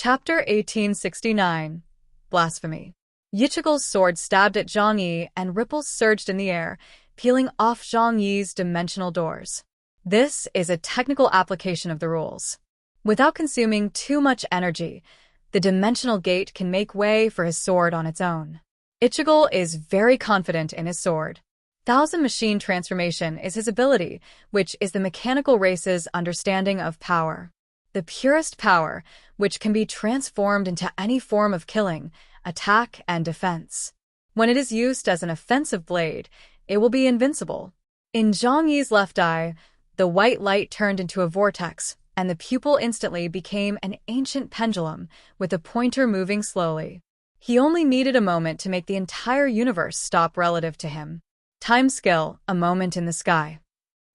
Chapter 1869. Blasphemy. Yichigol's sword stabbed at Zhang Yi, and ripples surged in the air, peeling off Zhang Yi's dimensional doors. This is a technical application of the rules. Without consuming too much energy, the dimensional gate can make way for his sword on its own. Ichigol is very confident in his sword. Thousand Machine Transformation is his ability, which is the mechanical race's understanding of power. The purest power, which can be transformed into any form of killing, attack, and defense. When it is used as an offensive blade, it will be invincible. In Zhang Yi's left eye, the white light turned into a vortex, and the pupil instantly became an ancient pendulum, with the pointer moving slowly. He only needed a moment to make the entire universe stop relative to him. Time skill, a moment in the sky.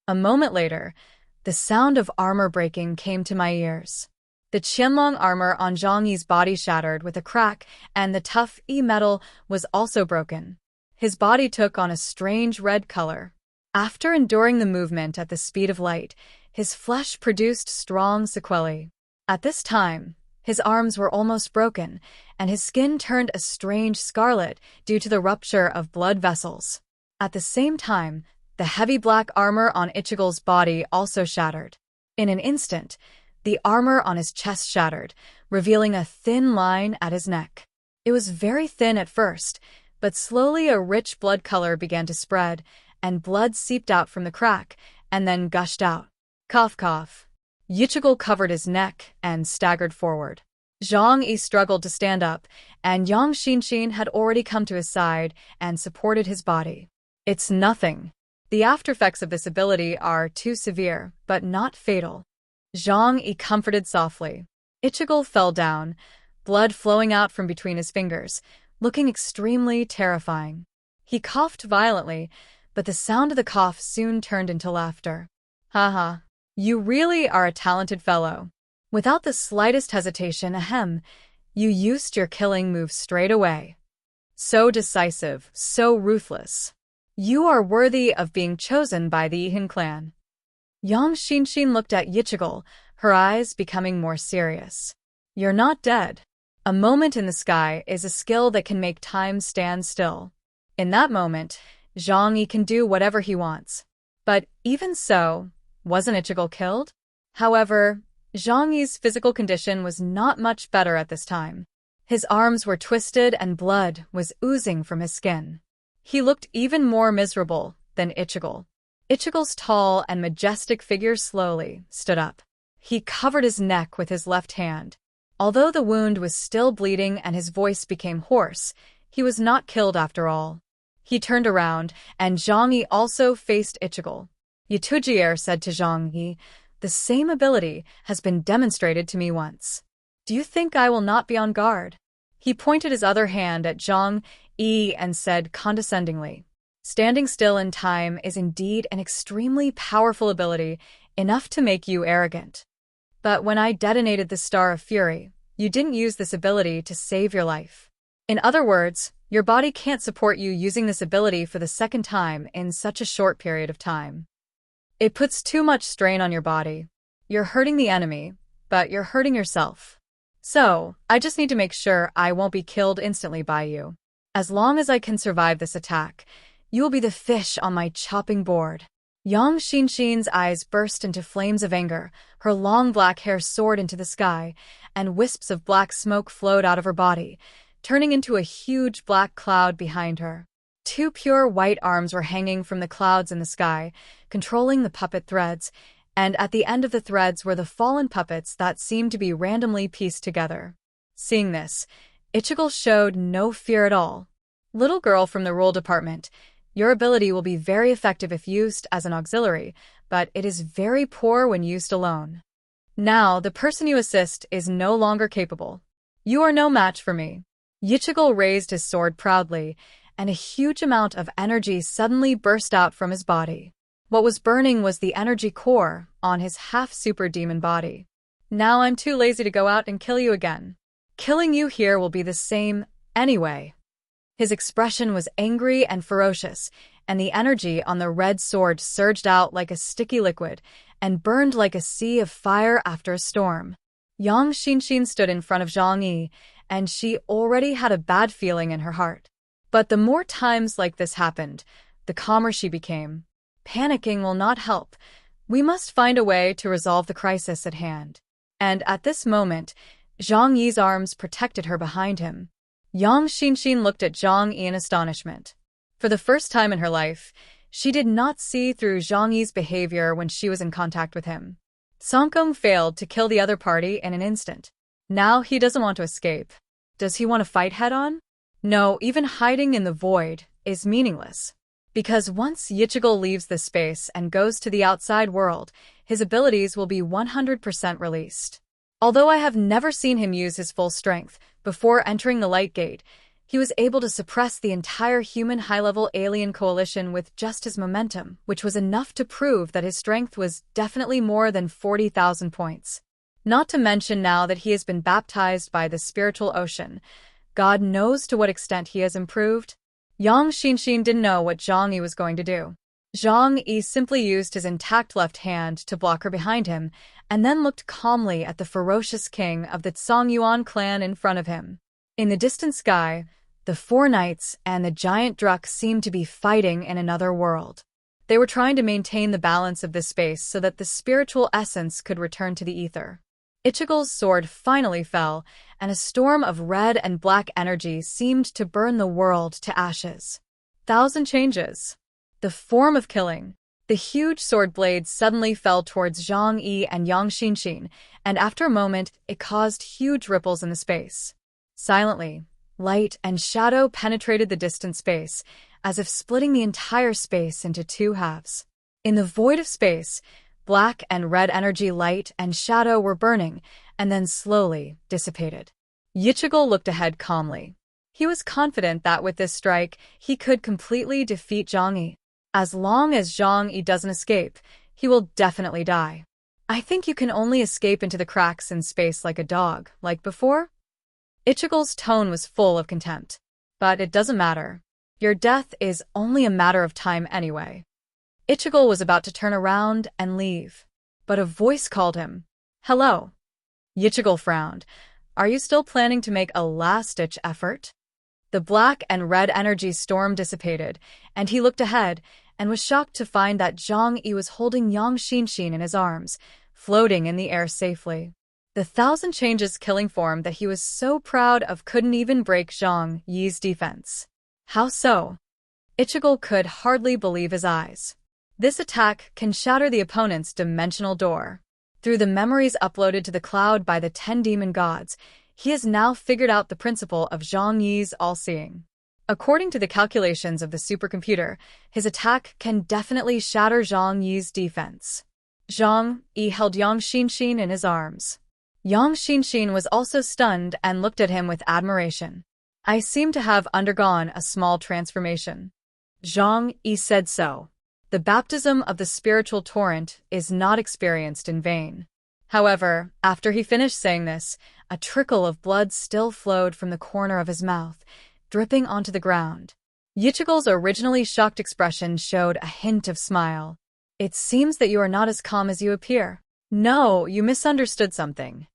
A moment later, the sound of armor breaking came to my ears. The Qianlong armor on Zhang Yi's body shattered with a crack, and the tough metal was also broken. His body took on a strange red color. After enduring the movement at the speed of light, his flesh produced strong sequelae. At this time, his arms were almost broken, and his skin turned a strange scarlet due to the rupture of blood vessels. At the same time, the heavy black armor on Ichigol's body also shattered. In an instant, the armor on his chest shattered, revealing a thin line at his neck. It was very thin at first, but slowly a rich blood color began to spread, and blood seeped out from the crack, and then gushed out. Cough cough. Yichigol covered his neck and staggered forward. Zhang Yi struggled to stand up, and Yang Xinxin had already come to his side and supported his body. It's nothing. The aftereffects of this ability are too severe, but not fatal. Zhang Yi comforted softly. Ichigol fell down, blood flowing out from between his fingers, looking extremely terrifying. He coughed violently, but the sound of the cough soon turned into laughter. Haha, you really are a talented fellow. Without the slightest hesitation, you used your killing move straight away. So decisive, so ruthless. You are worthy of being chosen by the Yihan clan. Yang Xinxin looked at Yichigol, her eyes becoming more serious. You're not dead. A moment in the sky is a skill that can make time stand still. In that moment, Zhang Yi can do whatever he wants. But even so, wasn't Ichigol killed? However, Zhang Yi's physical condition was not much better at this time. His arms were twisted and blood was oozing from his skin. He looked even more miserable than Ichigol. Ichigol's tall and majestic figure slowly stood up. He covered his neck with his left hand. Although the wound was still bleeding and his voice became hoarse, he was not killed after all. He turned around, and Zhang Yi also faced Ichigol. Yitujier said to Zhang Yi, "The same ability has been demonstrated to me once. Do you think I will not be on guard?" He pointed his other hand at Zhang Yi and said condescendingly, "Standing still in time is indeed an extremely powerful ability, enough to make you arrogant. But when I detonated the Star of Fury, you didn't use this ability to save your life. In other words, your body can't support you using this ability for the second time in such a short period of time. It puts too much strain on your body. You're hurting the enemy, but you're hurting yourself. So, I just need to make sure I won't be killed instantly by you. As long as I can survive this attack, you will be the fish on my chopping board." Yang Xinxin's eyes burst into flames of anger, her long black hair soared into the sky, and wisps of black smoke flowed out of her body, turning into a huge black cloud behind her. Two pure white arms were hanging from the clouds in the sky, controlling the puppet threads, and at the end of the threads were the fallen puppets that seemed to be randomly pieced together. Seeing this, Ichigol showed no fear at all. "Little girl from the rule department, your ability will be very effective if used as an auxiliary, but it is very poor when used alone. Now, the person you assist is no longer capable. You are no match for me." Yichigol raised his sword proudly, and a huge amount of energy suddenly burst out from his body. What was burning was the energy core on his half-super demon body. "Now I'm too lazy to go out and kill you again. Killing you here will be the same anyway." His expression was angry and ferocious, and the energy on the red sword surged out like a sticky liquid and burned like a sea of fire after a storm. Yang Xinxin stood in front of Zhang Yi, and she already had a bad feeling in her heart. But the more times like this happened, the calmer she became. Panicking will not help. We must find a way to resolve the crisis at hand. And at this moment, Zhang Yi's arms protected her behind him. Yang Xinxin looked at Zhang Yi in astonishment. For the first time in her life, she did not see through Zhang Yi's behavior when she was in contact with him. Song Kong failed to kill the other party in an instant. Now he doesn't want to escape. Does he want to fight head-on? No, even hiding in the void is meaningless. Because once Yichigel leaves this space and goes to the outside world, his abilities will be 100% released. Although I have never seen him use his full strength, before entering the Light Gate, he was able to suppress the entire human high-level alien coalition with just his momentum, which was enough to prove that his strength was definitely more than 40,000 points. Not to mention now that he has been baptized by the spiritual ocean. God knows to what extent he has improved. Yang Xinxin didn't know what Zhang Yi was going to do. Zhang Yi simply used his intact left hand to block her behind him, and then looked calmly at the ferocious king of the Songyuan clan in front of him. In the distant sky, the four knights and the giant Druk seemed to be fighting in another world. They were trying to maintain the balance of this space so that the spiritual essence could return to the ether. Ichigel's sword finally fell, and a storm of red and black energy seemed to burn the world to ashes. 1,000 changes. The form of killing. The huge sword blade suddenly fell towards Zhang Yi and Yang Xinxin, and after a moment, it caused huge ripples in the space. Silently, light and shadow penetrated the distant space, as if splitting the entire space into two halves. In the void of space, black and red energy, light and shadow were burning, and then slowly dissipated. Yichigel looked ahead calmly. He was confident that with this strike, he could completely defeat Zhang Yi. As long as Zhang Yi doesn't escape, he will definitely die. I think you can only escape into the cracks in space like a dog, like before? Ichigel's tone was full of contempt. But it doesn't matter. Your death is only a matter of time anyway. Ichigel was about to turn around and leave, but a voice called him. Hello. Yichigel frowned. Are you still planning to make a last-ditch effort? The black and red energy storm dissipated, and he looked ahead and was shocked to find that Zhang Yi was holding Yang Xinxin in his arms, floating in the air safely. The 1,000 changes killing form that he was so proud of couldn't even break Zhang Yi's defense. How so? Ichigel could hardly believe his eyes. This attack can shatter the opponent's dimensional door. Through the memories uploaded to the cloud by the 10 demon gods, he has now figured out the principle of Zhang Yi's all-seeing. According to the calculations of the supercomputer, his attack can definitely shatter Zhang Yi's defense. Zhang Yi held Yang Xinxin in his arms. Yang Xinxin was also stunned and looked at him with admiration. I seem to have undergone a small transformation. Zhang Yi said so. The baptism of the spiritual torrent is not experienced in vain. However, after he finished saying this, a trickle of blood still flowed from the corner of his mouth, dripping onto the ground. Yichigel's originally shocked expression showed a hint of smile. It seems that you are not as calm as you appear. No, you misunderstood something.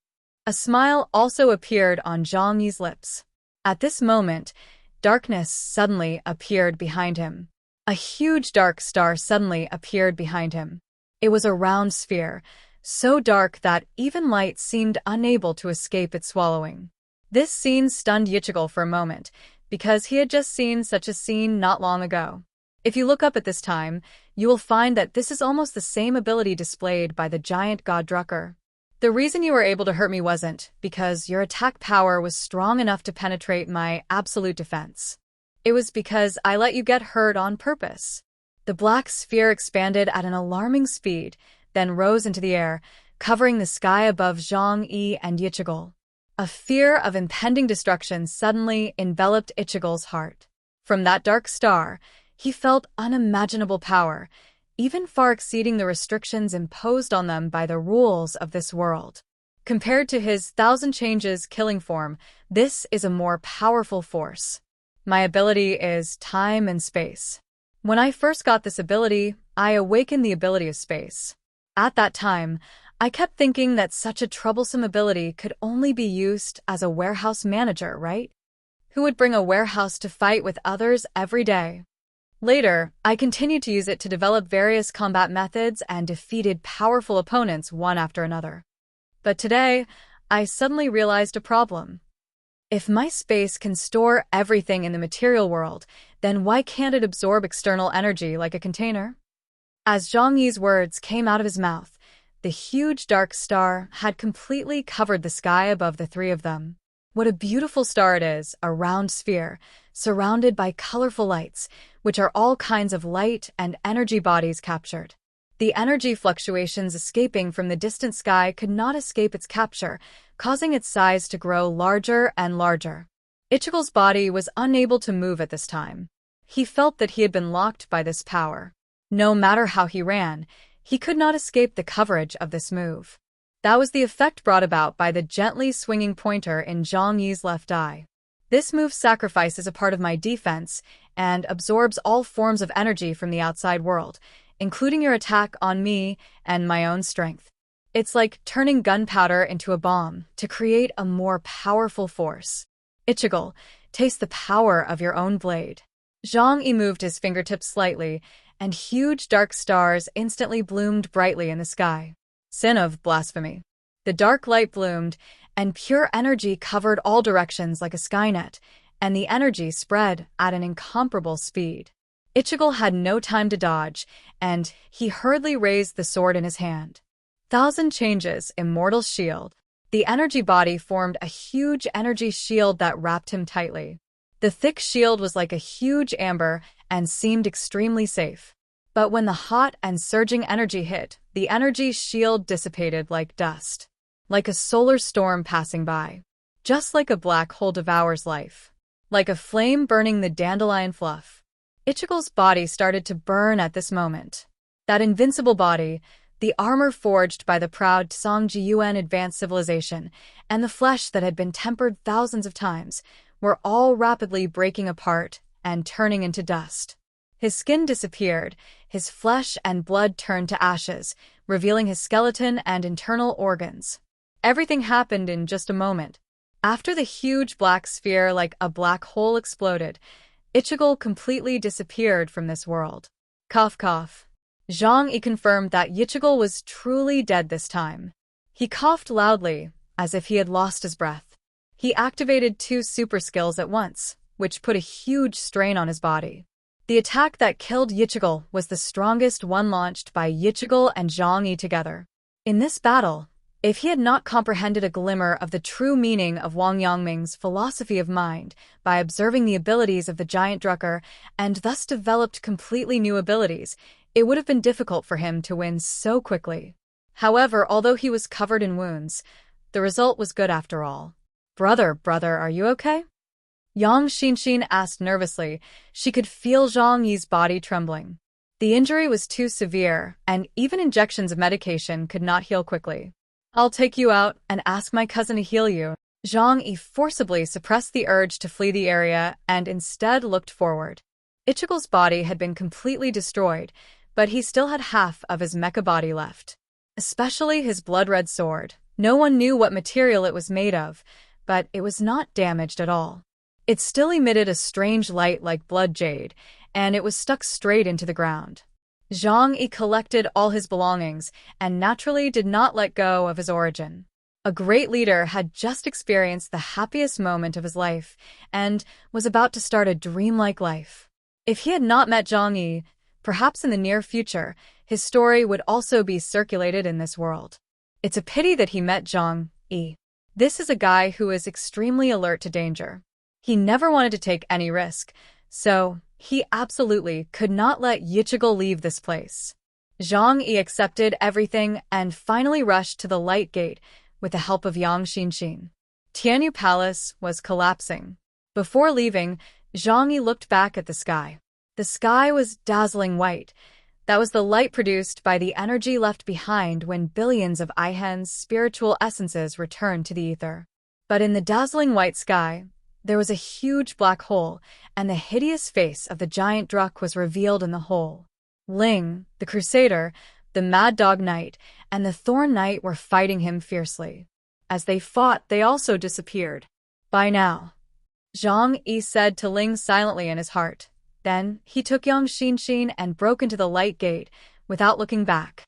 A smile also appeared on Zhang Yi's lips. At this moment, darkness suddenly appeared behind him. A huge dark star suddenly appeared behind him. It was a round sphere, so dark that even light seemed unable to escape its swallowing. This scene stunned Yichigel for a moment, because he had just seen such a scene not long ago. If you look up at this time, you will find that this is almost the same ability displayed by the giant god Drucker. The reason you were able to hurt me wasn't because your attack power was strong enough to penetrate my absolute defense. It was because I let you get hurt on purpose. The black sphere expanded at an alarming speed, then rose into the air, covering the sky above Zhang Yi and Yichigel. A fear of impending destruction suddenly enveloped Ichigel's heart. From that dark star, he felt unimaginable power, even far exceeding the restrictions imposed on them by the rules of this world. Compared to his 1,000 changes killing form, this is a more powerful force. My ability is time and space. When I first got this ability, I awakened the ability of space. At that time, I kept thinking that such a troublesome ability could only be used as a warehouse manager, right? Who would bring a warehouse to fight with others every day. Later, I continued to use it to develop various combat methods and defeated powerful opponents one after another. But today, I suddenly realized a problem. If my space can store everything in the material world, then why can't it absorb external energy like a container? As Zhang Yi's words came out of his mouth, the huge dark star had completely covered the sky above the three of them. What a beautiful star it is, a round sphere, surrounded by colorful lights, which are all kinds of light and energy bodies captured. The energy fluctuations escaping from the distant sky could not escape its capture, causing its size to grow larger and larger. Ichigo's body was unable to move at this time. He felt that he had been locked by this power. No matter how he ran, he could not escape the coverage of this move. That was the effect brought about by the gently swinging pointer in Zhang Yi's left eye. This move sacrifices a part of my defense and absorbs all forms of energy from the outside world, including your attack on me and my own strength. It's like turning gunpowder into a bomb to create a more powerful force. Ichigo, taste the power of your own blade. Zhang Yi moved his fingertips slightly, and huge dark stars instantly bloomed brightly in the sky. Sin of blasphemy. The dark light bloomed, and pure energy covered all directions like a skynet, and the energy spread at an incomparable speed. Ichigo had no time to dodge, and he hurriedly raised the sword in his hand. Thousand Changes, Immortal Shield. The energy body formed a huge energy shield that wrapped him tightly. The thick shield was like a huge amber and seemed extremely safe. But when the hot and surging energy hit, the energy shield dissipated like dust. Like a solar storm passing by. Just like a black hole devours life. Like a flame burning the dandelion fluff. Ichigo's body started to burn at this moment. That invincible body, the armor forged by the proud Songjiyuan advanced civilization, and the flesh that had been tempered thousands of times, were all rapidly breaking apart and turning into dust. His skin disappeared, his flesh and blood turned to ashes, revealing his skeleton and internal organs. Everything happened in just a moment. After the huge black sphere like a black hole exploded, Ichigo completely disappeared from this world. Cough cough. Zhang Yi confirmed that Ichigo was truly dead this time. He coughed loudly, as if he had lost his breath. He activated 2 super skills at once, which put a huge strain on his body. The attack that killed Ichigo was the strongest one launched by Ichigo and Zhang Yi together. In this battle, if he had not comprehended a glimmer of the true meaning of Wang Yangming's philosophy of mind by observing the abilities of the giant Drucker and thus developed completely new abilities, it would have been difficult for him to win so quickly. However, although he was covered in wounds, the result was good after all. Brother, are you okay? Yang Xinxin asked nervously. She could feel Zhang Yi's body trembling. The injury was too severe, and even injections of medication could not heal quickly. I'll take you out and ask my cousin to heal you. Zhang Yi forcibly suppressed the urge to flee the area and instead looked forward. Ichigo's body had been completely destroyed, but he still had half of his mecha body left. Especially his blood-red sword. No one knew what material it was made of, but it was not damaged at all. It still emitted a strange light like blood jade, and it was stuck straight into the ground. Zhang Yi collected all his belongings and naturally did not let go of his origin. A great leader had just experienced the happiest moment of his life and was about to start a dreamlike life. If he had not met Zhang Yi, perhaps in the near future, his story would also be circulated in this world. It's a pity that he met Zhang Yi. This is a guy who is extremely alert to danger. He never wanted to take any risk, so he absolutely could not let Ichigo leave this place. Zhang Yi accepted everything and finally rushed to the light gate with the help of Yang Xinxin. Tianyu Palace was collapsing. Before leaving, Zhang Yi looked back at the sky. The sky was dazzling white. That was the light produced by the energy left behind when billions of Ihen's spiritual essences returned to the ether. But in the dazzling white sky, there was a huge black hole, and the hideous face of the giant Druck was revealed in the hole. Ling, the Crusader, the Mad Dog Knight, and the Thorn Knight were fighting him fiercely. As they fought, they also disappeared. By now, Zhang Yi said to Ling silently in his heart. Then, he took Yang Xinxin and broke into the light gate, without looking back.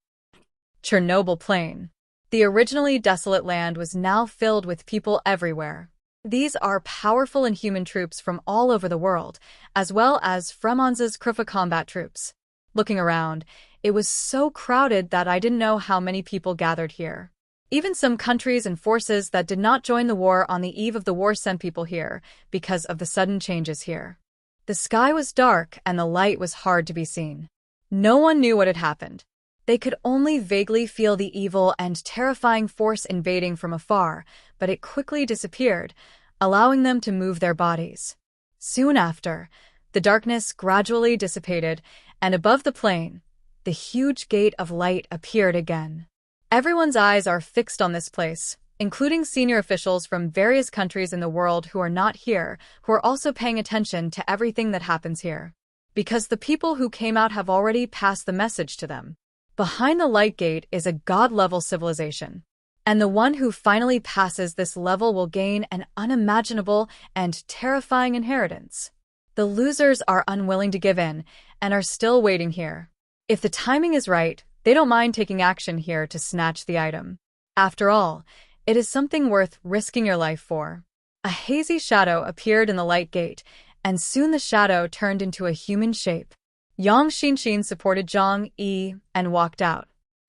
Chernobyl Plain. The originally desolate land was now filled with people everywhere. These are powerful and human troops from all over the world, as well as Fremon's Krifa combat troops. Looking around, it was so crowded that I didn't know how many people gathered here. Even some countries and forces that did not join the war on the eve of the war sent people here, because of the sudden changes here. The sky was dark and the light was hard to be seen. No one knew what had happened. They could only vaguely feel the evil and terrifying force invading from afar, but it quickly disappeared, allowing them to move their bodies. Soon after, the darkness gradually dissipated, and above the plain, the huge gate of light appeared again. Everyone's eyes are fixed on this place, including senior officials from various countries in the world who are not here, who are also paying attention to everything that happens here. Because the people who came out have already passed the message to them. Behind the light gate is a god-level civilization. And the one who finally passes this level will gain an unimaginable and terrifying inheritance. The losers are unwilling to give in, and are still waiting here. If the timing is right, they don't mind taking action here to snatch the item. After all, it is something worth risking your life for. A hazy shadow appeared in the light gate, and soon the shadow turned into a human shape. Yang Xinxin supported Zhang Yi and walked out.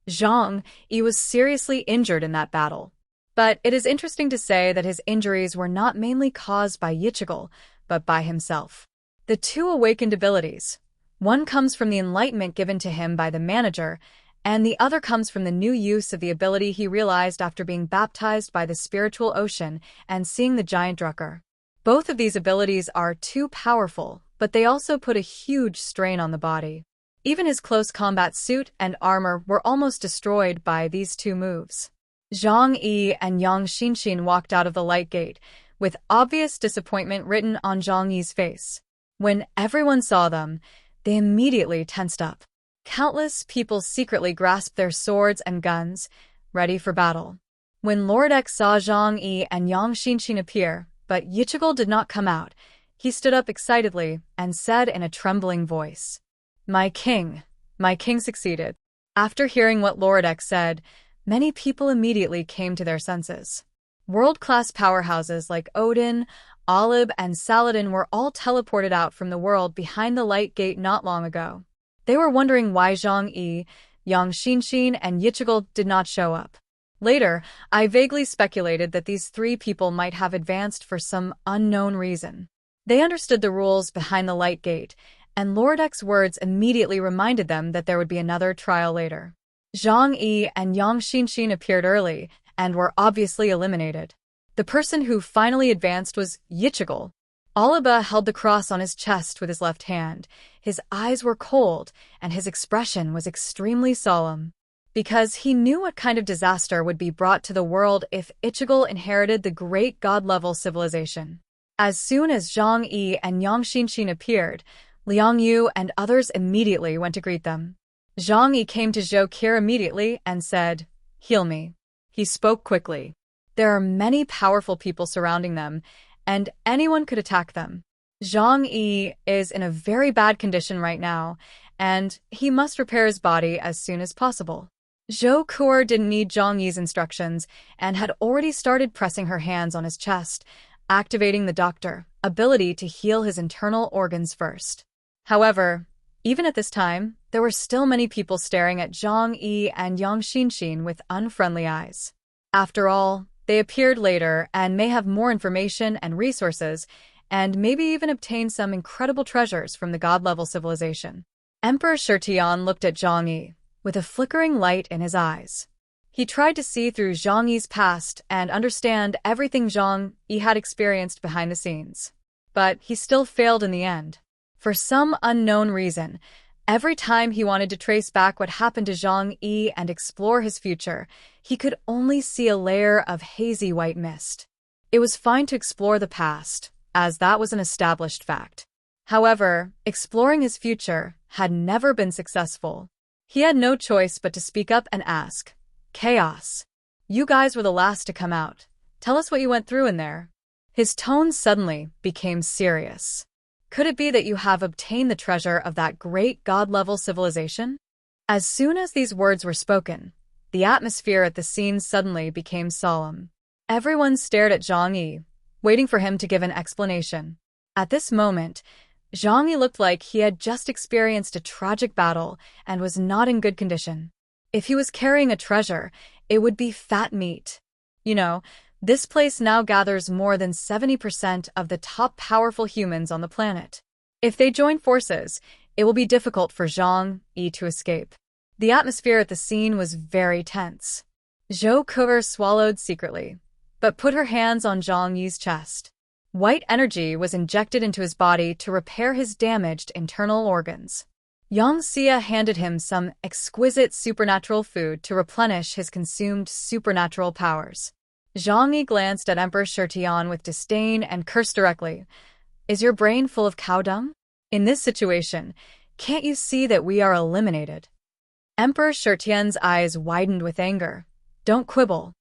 Zhang Yi was seriously injured in that battle. But it is interesting to say that his injuries were not mainly caused by Yichigel, but by himself. The two awakened abilities. One comes from the enlightenment given to him by the manager, and the other comes from the new use of the ability he realized after being baptized by the spiritual ocean and seeing the giant Drucker. Both of these abilities are too powerful, but they also put a huge strain on the body. Even his close combat suit and armor were almost destroyed by these two moves. Zhang Yi and Yang Xinxin walked out of the light gate, with obvious disappointment written on Zhang Yi's face. When everyone saw them, they immediately tensed up. Countless people secretly grasped their swords and guns, ready for battle. When Lord X saw Zhang Yi and Yang Xinxin appear, but Yichigel did not come out, he stood up excitedly and said in a trembling voice, my king succeeded." After hearing what Lord X said, many people immediately came to their senses. World-class powerhouses like Odin, Olib, and Saladin were all teleported out from the world behind the light gate not long ago. They were wondering why Zhang Yi, Yang Xinxin, and Yichigel did not show up. Later, I vaguely speculated that these three people might have advanced for some unknown reason. They understood the rules behind the light gate, and Lord X's words immediately reminded them that there would be another trial later. Zhang Yi and Yang Xinxin appeared early, and were obviously eliminated. The person who finally advanced was Yichigel. Oliba held the cross on his chest with his left hand. His eyes were cold, and his expression was extremely solemn. Because he knew what kind of disaster would be brought to the world if Ichigel inherited the great god-level civilization. As soon as Zhang Yi and Yang Xinxin appeared, Liang Yu and others immediately went to greet them. Zhang Yi came to Zhou Qi immediately and said, "Heal me." He spoke quickly. There are many powerful people surrounding them, and anyone could attack them. Zhang Yi is in a very bad condition right now, and he must repair his body as soon as possible. Zhou Qi didn't need Zhang Yi's instructions and had already started pressing her hands on his chest, activating the doctor ability to heal his internal organs first. However, even at this time, there were still many people staring at Zhang Yi and Yang Xinxin with unfriendly eyes. After all, they appeared later and may have more information and resources, and maybe even obtain some incredible treasures from the god-level civilization. Emperor Shirtian looked at Zhang Yi, with a flickering light in his eyes. He tried to see through Zhang Yi's past and understand everything Zhang Yi had experienced behind the scenes. But he still failed in the end. For some unknown reason, every time he wanted to trace back what happened to Zhang Yi and explore his future, he could only see a layer of hazy white mist. It was fine to explore the past, as that was an established fact. However, exploring his future had never been successful. He had no choice but to speak up and ask, Chaos. You guys were the last to come out. Tell us what you went through in there. His tone suddenly became serious. Could it be that you have obtained the treasure of that great god-level civilization? As soon as these words were spoken, the atmosphere at the scene suddenly became solemn. Everyone stared at Zhang Yi, waiting for him to give an explanation. At this moment, Zhang Yi looked like he had just experienced a tragic battle and was not in good condition. If he was carrying a treasure, it would be fat meat. You know, this place now gathers more than 70% of the top powerful humans on the planet. If they join forces, it will be difficult for Zhang Yi to escape. The atmosphere at the scene was very tense. Zhou Ke swallowed secretly, but put her hands on Zhang Yi's chest. White energy was injected into his body to repair his damaged internal organs. Yang Xia handed him some exquisite supernatural food to replenish his consumed supernatural powers. Zhang Yi glanced at Emperor Shirtian with disdain and cursed directly. Is your brain full of cow dung? In this situation, can't you see that we are eliminated? Emperor Shirtian's eyes widened with anger. Don't quibble.